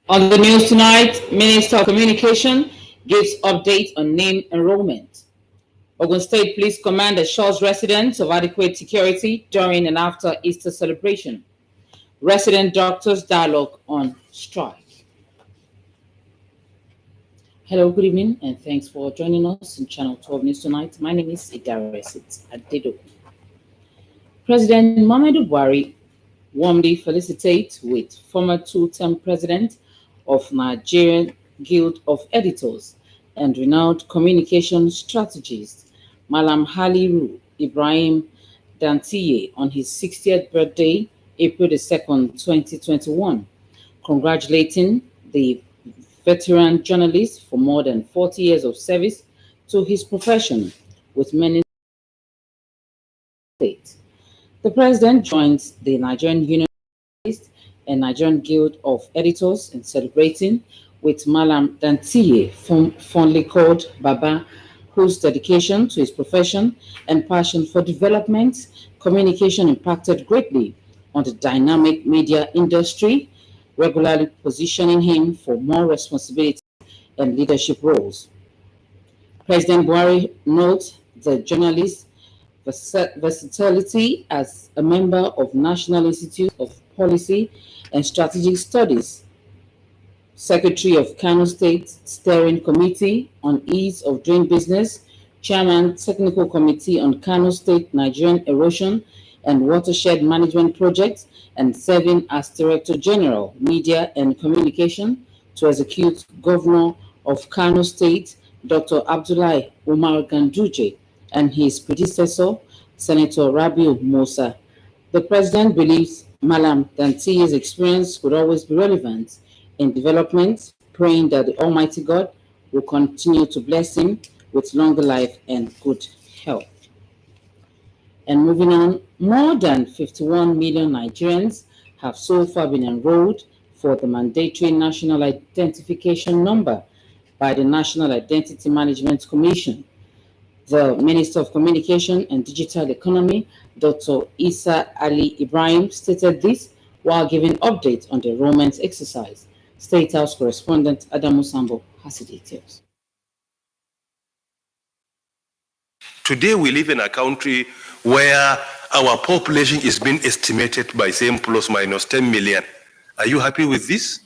On the news tonight, Minister of Communication gives update on name enrollment. Ogun State Police Command assures residents of adequate security during and after Easter celebration. Resident doctors dialogue on strike. Hello, good evening, and thanks for joining us in Channel 12 News tonight. My name is Idaresit Adedo. President Muhammadu Buhari warmly felicitates with former two-term president of Nigerian Guild of Editors and renowned communication strategist Malam Haliru Ibrahim Dantiye on his 60th birthday, April the 2nd, 2021, congratulating the veteran journalist for more than 40 years of service to his profession with many states. The president joins the Nigerian Union and Nigerian Guild of Editors in celebrating with Malam Dantiye, fondly called Baba, whose dedication to his profession and passion for development, communication impacted greatly on the dynamic media industry, regularly positioning him for more responsibility and leadership roles. President Buhari notes the journalist's versatility as a member of National Institute of Policy and Strategic Studies, Secretary of Kano State Steering Committee on Ease of Doing Business, Chairman Technical Committee on Kano State Nigerian Erosion and Watershed Management Projects, and serving as Director General, Media and Communication to execute Governor of Kano State, Dr. Abdullahi Umar Ganduje, and his predecessor, Senator Rabiu Musa. The president believes Malam Dantiye's experience could always be relevant in development, praying that the Almighty God will continue to bless him with longer life and good health. And moving on, more than 51 million Nigerians have so far been enrolled for the mandatory national identification number by the National Identity Management Commission. The Minister of Communication and Digital Economy, Dr. Isa Ali Ibrahim, stated this while giving updates on the enrollment exercise. State House correspondent Adamu Sambo has the details. Today we live in a country where our population is being estimated by saying plus minus 10 million. Are you happy with this?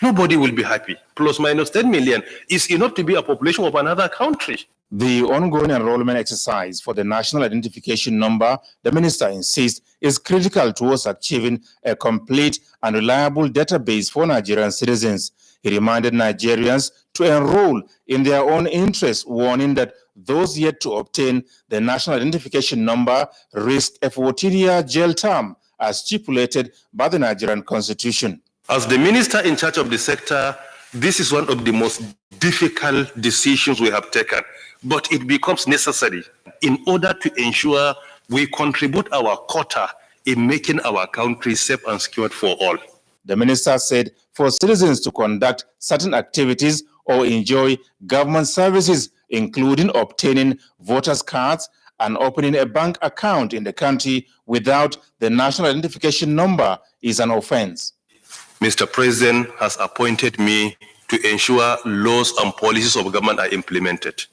Nobody will be happy. Plus minus 10 million is enough to be a population of another country. The ongoing enrollment exercise for the national identification number, the minister insists, is critical towards achieving a complete and reliable database for Nigerian citizens. He reminded Nigerians to enroll in their own interest, warning that those yet to obtain the national identification number risk a 14-year jail term, as stipulated by the Nigerian Constitution. As the minister in charge of the sector, this is one of the most difficult decisions we have taken, but it becomes necessary in order to ensure we contribute our quota in making our country safe and secure for all. The minister said for citizens to conduct certain activities or enjoy government services, including obtaining voters' cards and opening a bank account in the country without the national identification number, is an offense. Mr. President has appointed me to ensure laws and policies of government are implemented.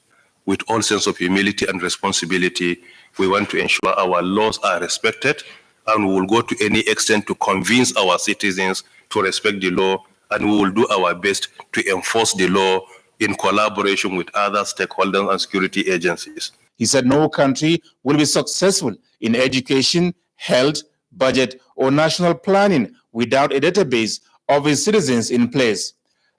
With all sense of humility and responsibility, we want to ensure our laws are respected, and we will go to any extent to convince our citizens to respect the law, and we will do our best to enforce the law in collaboration with other stakeholders and security agencies. He said no country will be successful in education, health, budget, or national planning without a database of its citizens in place.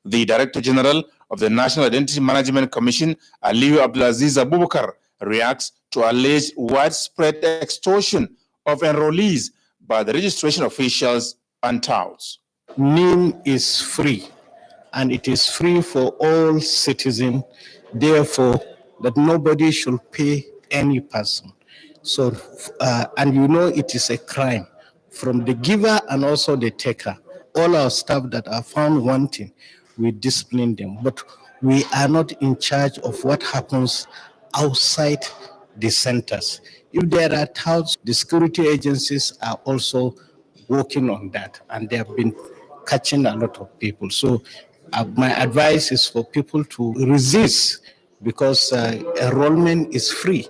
The Director General of the National Identity Management Commission, Aliyu Abdulaziz Abubakar, reacts to alleged widespread extortion of enrollees by the registration officials and touts. NIM is free, and it is free for all citizens, therefore that nobody should pay any person. So, and you know it is a crime from the giver and also the taker. All our staff that are found wanting, we discipline them, but we are not in charge of what happens outside the centers. If there are touts, the security agencies are also working on that, and they have been catching a lot of people. So my advice is for people to resist, because enrollment is free.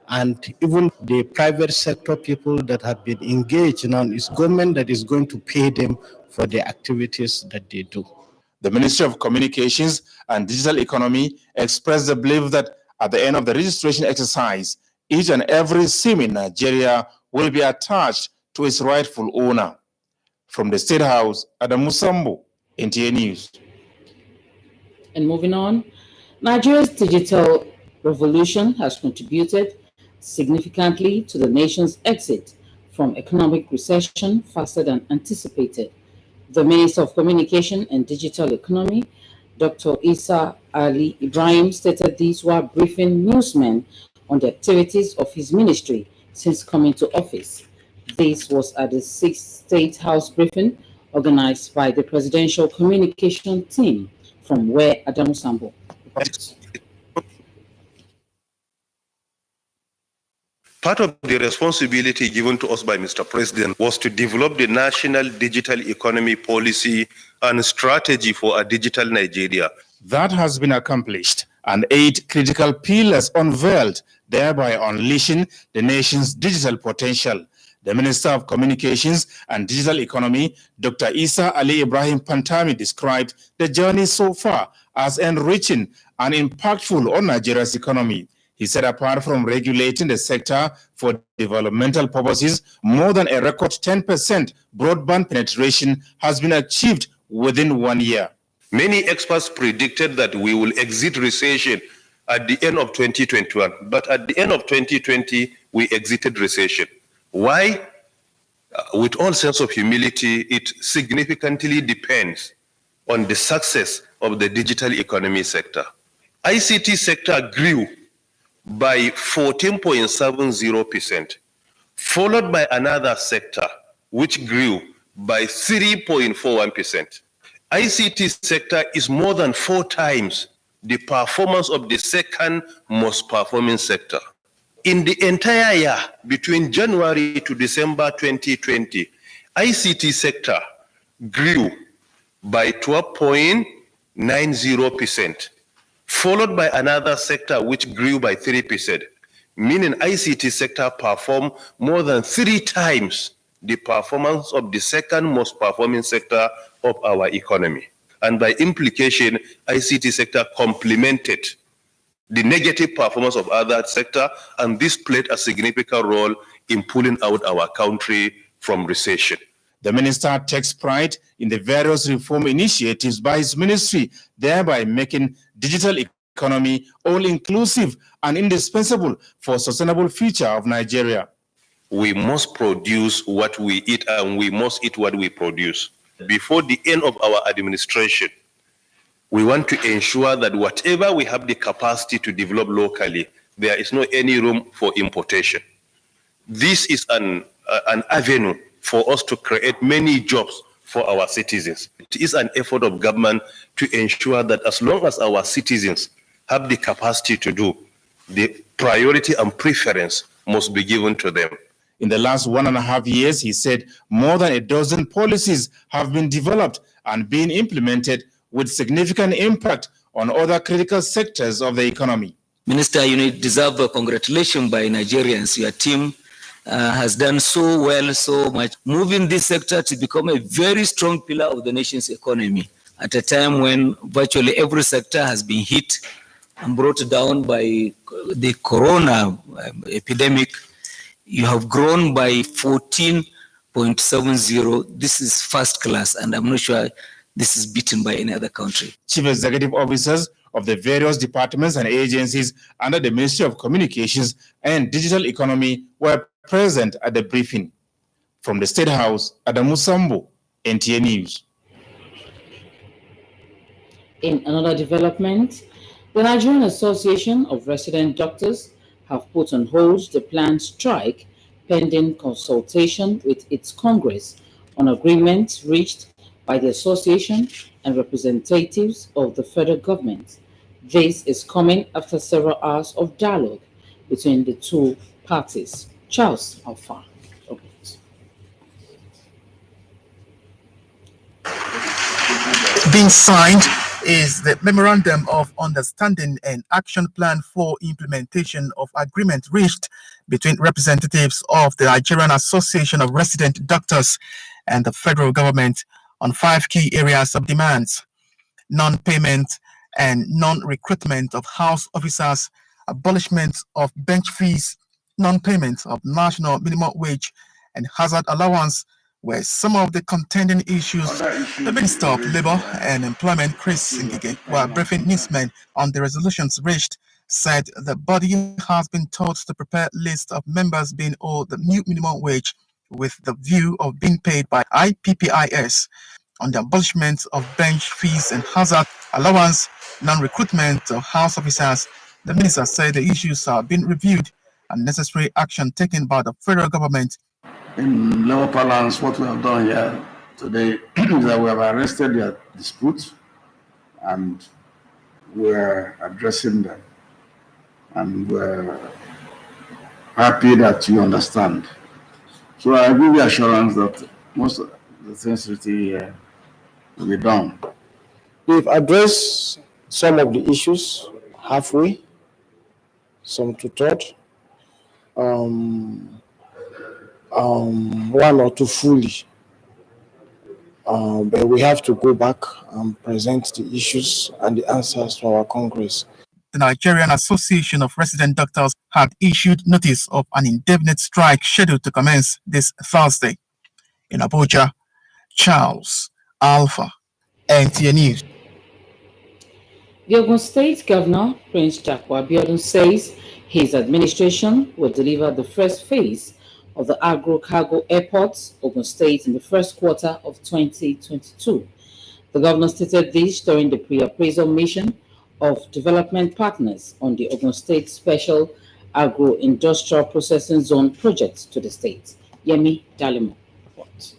And even the private sector people that have been engaged now, it's government that is going to pay them for the activities that they do. The Ministry of Communications and Digital Economy expressed the belief that at the end of the registration exercise, each and every SIM in Nigeria will be attached to its rightful owner. From the State House, Adam Musambo, NTA News. And moving on, Nigeria's digital revolution has contributed significantly to the nation's exit from economic recession faster than anticipated. The Minister of Communication and Digital Economy, Dr. Isa Ali Ibrahim, stated this while briefing newsmen on the activities of his ministry since coming to office. This was at the 6th State House briefing organized by the Presidential Communication Team, from where Adamu Sambo reports. Part of the responsibility given to us by Mr. President was to develop the national digital economy policy and strategy for a digital Nigeria. That has been accomplished, and 8 critical pillars unveiled, thereby unleashing the nation's digital potential. The Minister of Communications and Digital Economy, Dr. Isa Ali Ibrahim Pantami, described the journey so far as enriching and impactful on Nigeria's economy. He said apart from regulating the sector for developmental purposes, more than a record 10% broadband penetration has been achieved within 1 year. Many experts predicted that we will exit recession at the end of 2021, but at the end of 2020, we exited recession. Why? With all sense of humility, it significantly depends on the success of the digital economy sector. ICT sector grew by 14.70%, followed by another sector which grew by 3.41%. ICT sector is more than 4 times the performance of the second most performing sector. In the entire year, between January to December 2020, ICT sector grew by 12.90%, followed by another sector which grew by 3%, meaning ICT sector performed more than 3 times the performance of the second most performing sector of our economy. And by implication, ICT sector complemented the negative performance of other sector, and this played a significant role in pulling out our country from recession. The minister takes pride in the various reform initiatives by his ministry, thereby making digital economy all-inclusive and indispensable for sustainable future of Nigeria. We must produce what we eat, and we must eat what we produce. Before the end of our administration, we want to ensure that whatever we have the capacity to develop locally, there is no any room for importation. This is an avenue for us to create many jobs for our citizens. It is an effort of government to ensure that as long as our citizens have the capacity to do, the priority and preference must be given to them. In the last 1.5 years, he said more than a dozen policies have been developed and being implemented with significant impact on other critical sectors of the economy. Minister, you deserve a congratulations by Nigerians. Your team has done so well, so much, moving this sector to become a very strong pillar of the nation's economy at a time when virtually every sector has been hit and brought down by the corona epidemic. You have grown by 14.70. This is first class, and I'm not sure this is beaten by any other country. Chief executive officers of the various departments and agencies under the Ministry of Communications and Digital Economy were present at the briefing. From the State House, Adamu Sambo, NTA News. In another development, the Nigerian Association of Resident Doctors have put on hold the planned strike pending consultation with its Congress on agreements reached by the association and representatives of the federal government. This is coming after several hours of dialogue between the two parties. Charles Alfa reports. being signed is the Memorandum of Understanding and Action Plan for Implementation of Agreement reached between representatives of the Nigerian Association of Resident Doctors and the federal government on 5 key areas of demands: non-payment and non-recruitment of house officers, abolishment of bench fees, non-payment of national minimum wage, and hazard allowance were some of the contending issues. The Minister of Labour and Employment, Chris Ngige, while briefing newsmen on the resolutions reached, said the body has been told to prepare a list of members being owed the new minimum wage with the view of being paid by IPPIS. On the abolishment of bench fees and hazard allowance, non-recruitment of house officers, the minister said the issues are being reviewed and necessary action taken by the federal government. In lower parlance, what we have done here today is that we have arrested their disputes and we're addressing them. And we're happy that you understand. So I give you assurance that most of the things written here will be done. We've addressed some of the issues halfway, some two-third, one or two fully. But we have to go back and present the issues and the answers to our Congress. The Nigerian Association of Resident Doctors had issued notice of an indefinite strike scheduled to commence this Thursday. In Abuja, Charles Alpha, NTA News. The Ogun State Governor, Prince Dapo Abiodun, says his administration will deliver the first phase of the Agrocargo Airport, Ogun State, in the first quarter of 2022. The governor stated this during the pre-appraisal mission of development partners on the Ogun State Special Agro-Industrial Processing Zone project to the state. Yemi Dalimo reports.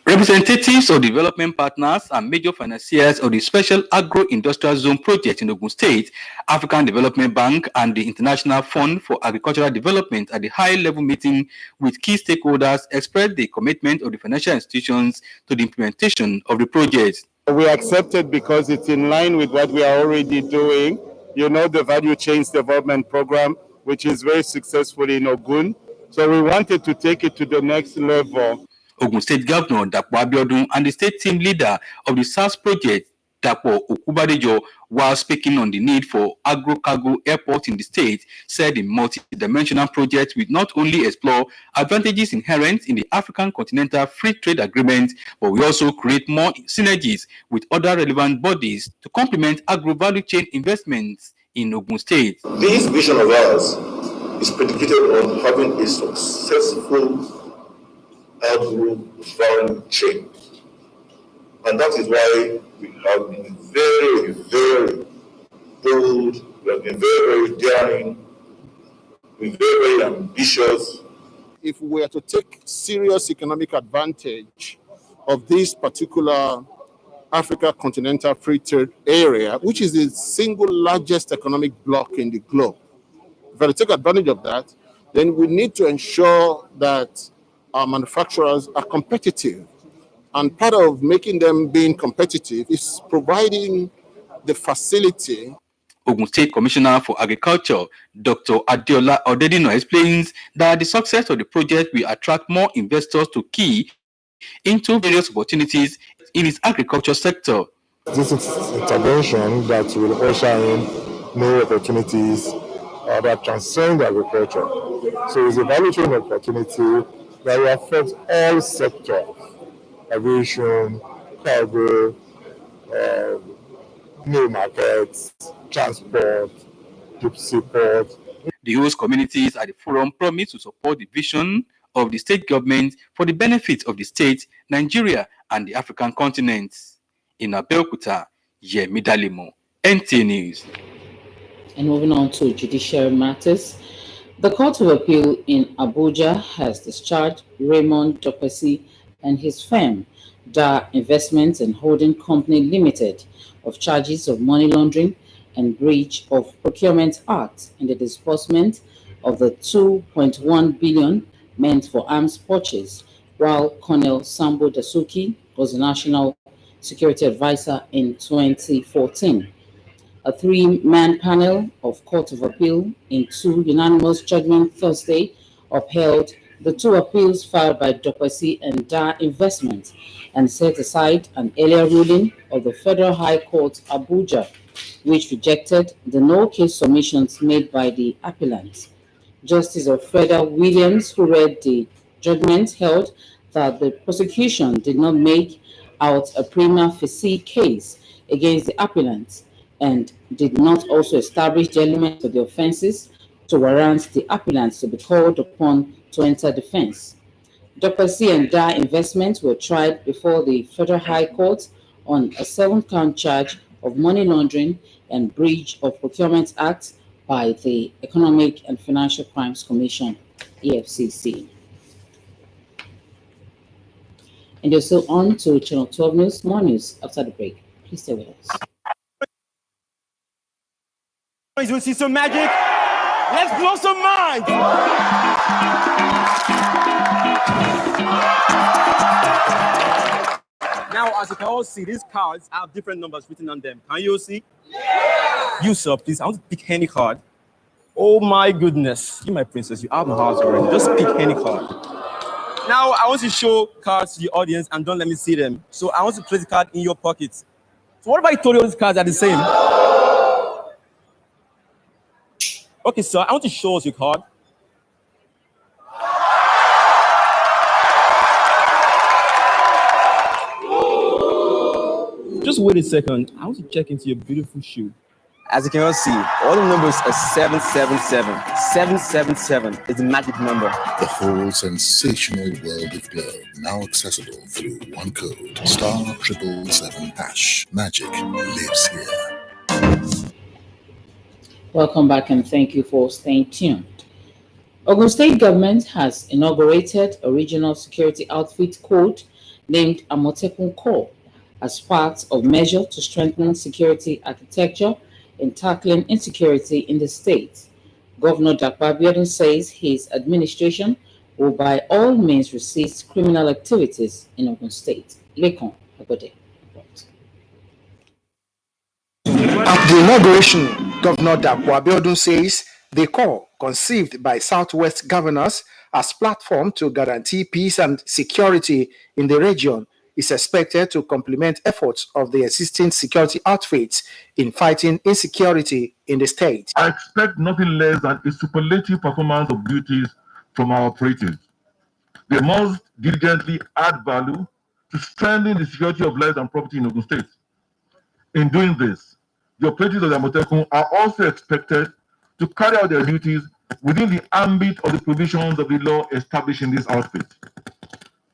Representatives of development partners and major financiers of the Special Agro-Industrial Zone project in Ogun State, African Development Bank, and the International Fund for Agricultural Development at the high-level meeting with key stakeholders expressed the commitment of the financial institutions to the implementation of the project. We accepted because it's in line with what we are already doing. You know, the Value Chains Development Program, which is very successful in Ogun. So we wanted to take it to the next level. Ogun State Governor Dapo Abiodun and the state team leader of the SARS project, Dapo Okubadejo, while speaking on the need for Agrocargo Airport in the state, said the multi-dimensional project will not only explore advantages inherent in the African Continental Free Trade Agreement, but will also create more synergies with other relevant bodies to complement agro-value chain investments in Ogun State. This vision of ours is predicated on having a successful agro-value chain. And that is why we have been very, very bold, we have been very, very daring, we've been very, very ambitious. If we were to take serious economic advantage of this particular Africa Continental Free Trade Area, which is the single largest economic bloc in the globe, if we were to take advantage of that, then we need to ensure that our manufacturers are competitive. And part of making them being competitive is providing the facility. Ogun State Commissioner for Agriculture, Dr. Adeola Odedino, explains that the success of the project will attract more investors to key into various opportunities in its agriculture sector. This is intervention that will usher in new opportunities that transcend agriculture. So it's a value chain opportunity that will affect all sectors: aviation, cargo, new markets, transport, deep sea port. The host communities at the forum promise to support the vision of the state government for the benefit of the state, Nigeria, and the African continent. In Abeokuta, Yemi Dalimo, NTA News. And moving on to judicial matters, the Court of Appeal in Abuja has discharged Raymond Dopesi and his firm, Dar Investments and Holding Company Limited, of charges of money laundering and breach of Procurement Act in the disbursement of the 2.1 billion meant for arms purchase, while Colonel Sambo Dasuki was the National security advisor in 2014. A three-man panel of Court of Appeal in two unanimous judgments Thursday upheld the two appeals filed by Dokpesi and Da Investments and set aside an earlier ruling of the Federal High Court Abuja, which rejected the no-case submissions made by the appellants. Justice Alfreda Williams, who read the judgment, held that the prosecution did not make out a prima facie case against the appellants and did not also establish the elements of the offenses to warrant the appellants to be called upon to enter defense. Dr. C and Da Investments were tried before the Federal High Court on a 7-count charge of money laundering and breach of Procurement Act by the Economic and Financial Crimes Commission, EFCC. And you're still on to Channel 12 News. More news after the break. Please stay with us. You want to see some magic? Let's blow some minds! Now, as you can all see, these cards have different numbers written on them. Can you all see? Yeah! You, sir, please. I want to pick any card. Oh my goodness. You, my princess, you have my heart already. Just pick any card. Now, I want to show cards to the audience and don't let me see them. So I want to place the card in your pocket. So what if I told you all these cards are the same? Okay, sir, I want to show us your card. Just wait a second. I want to check into your beautiful shoe. As you can all see, all the numbers are 777. 777 is the magic number. The whole sensational world of Globe now accessible through one code, *777#. Magic lives here. Welcome back and thank you for staying tuned. Ogun State government has inaugurated a regional security outfit code named Amotekun Corps as part of measure to strengthen security architecture in tackling insecurity in the state. Governor Dakwa Abiodun says his administration will by all means resist criminal activities in Ogun State. Lekon Agode. At the inauguration, Governor Dakwa Abiodun says the corps, conceived by Southwest governors as platform to guarantee peace and security in the region, is expected to complement efforts of the existing security outfits in fighting insecurity in the state. I expect nothing less than a superlative performance of duties from our operatives. They must diligently add value to strengthen the security of lives and property in Ogun State. In doing this, the operatives of the Amotekun are also expected to carry out their duties within the ambit of the provisions of the law establishing this outfit.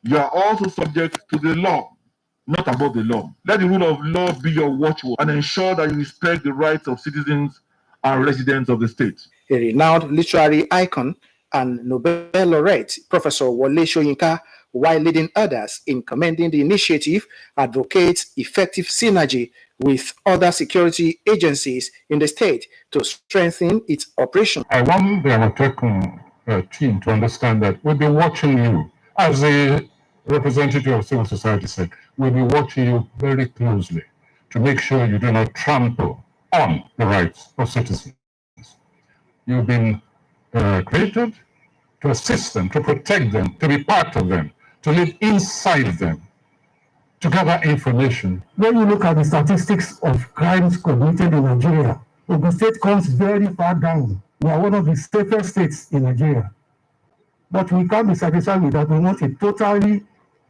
You are also subject to the law, not above the law. Let the rule of law be your watchword and ensure that you respect the rights of citizens and residents of the state. A renowned literary icon and Nobel laureate, Professor Wole Soyinka, while leading others in commending the initiative, advocates effective synergy with other security agencies in the state to strengthen its operation. I want the Amotekun team to understand that we'll be watching you. As a representative of civil society said, we'll be watching you very closely to make sure you do not trample on the rights of citizens. You've been created to assist them, to protect them, to be part of them, to live inside them, to gather information. When you look at the statistics of crimes committed in Nigeria, Ogun State comes very far down. We are one of the safest states in Nigeria. But we can't be satisfied with that. We want a totally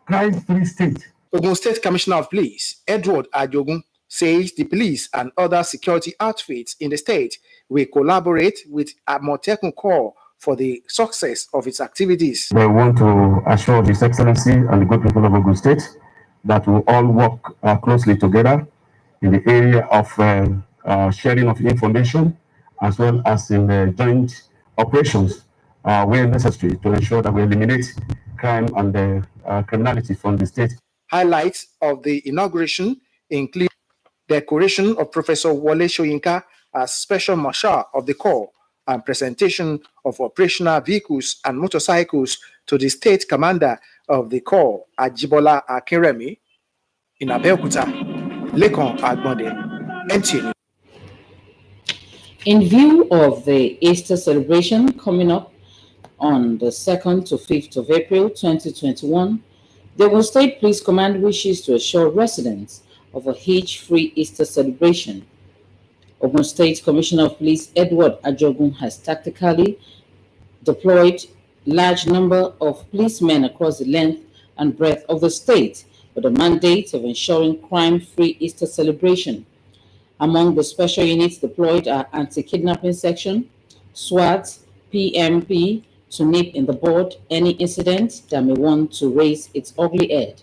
crime-free state. Ogun State Commissioner of Police, Edward Ajogun, says the police and other security outfits in the state will collaborate with Amotekun Corps for the success of its activities. I want to assure His Excellency and the good people of Ogun State that we all work closely together in the area of sharing of information as well as in joint operations where necessary to ensure that we eliminate crime and criminality from the state. Highlights of the inauguration include decoration of Professor Wole Soyinka as Special Marshal of the Corps and presentation of operational vehicles and motorcycles to the State Commander of the Corps, Ajibola Akinremi. In Abeokuta, Lekon Agbonde, NTA. In view of the Easter celebration coming up on the 2nd to 5th of April 2021, the Ogun State Police Command wishes to assure residents of a hitch-free Easter celebration. Ogun State Commissioner of Police Edward Ajogun has tactically deployed large number of policemen across the length and breadth of the state with the mandate of ensuring crime-free Easter celebration. Among the special units deployed are Anti-Kidnapping Section, SWAT, PMP, to nip in the bud any incident that may want to raise its ugly head.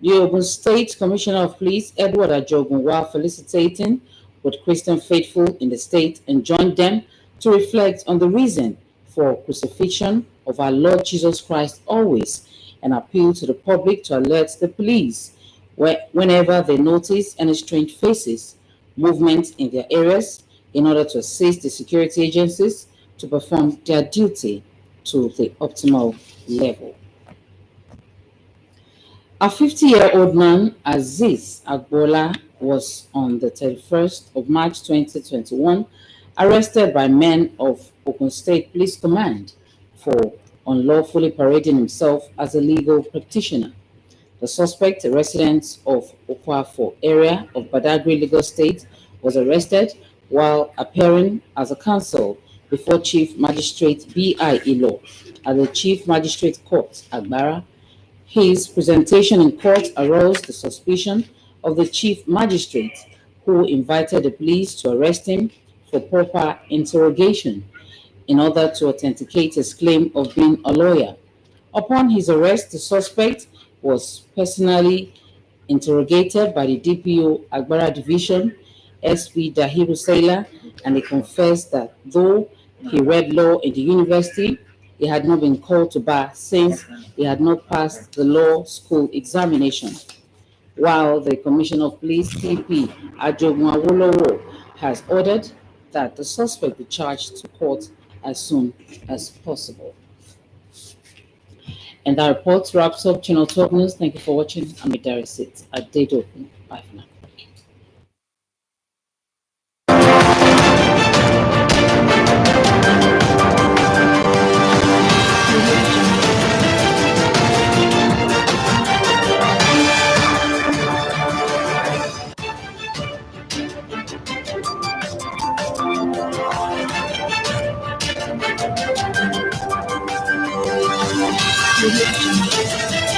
The Ogun State Commissioner of Police, Edward Ajogun, while felicitating with Christian faithful in the state, enjoined them to reflect on the reason for crucifixion of our Lord Jesus Christ always, and appeal to the public to alert the police whenever they notice any strange faces, movements in their areas, in order to assist the security agencies to perform their duty to the optimal level. A 50-year-old man, Aziz Agbola, was on the 31st of March 2021 arrested by men of Ogun State Police Command for unlawfully parading himself as a legal practitioner. The suspect, a resident of Okwafo area of Badagry, Lagos State, was arrested while appearing as a counsel before Chief Magistrate B.I. Ilo at the Chief Magistrate Court, Agbara. His presentation in court aroused the suspicion of the Chief Magistrate, who invited the police to arrest him for proper interrogation in order to authenticate his claim of being a lawyer. Upon his arrest, the suspect was personally interrogated by the DPO Agbara Division, SP Dahiru Sailor, and he confessed that though he read law in the university, he had not been called to bar since he had not passed the law school examination. While the Commissioner of Police, TP Ajogun Awolowo, has ordered that the suspect be charged to court as soon as possible. And that report wraps up Channel 12 News. Thank you for watching. I'm Idari Sit at Date Open. Bye for now.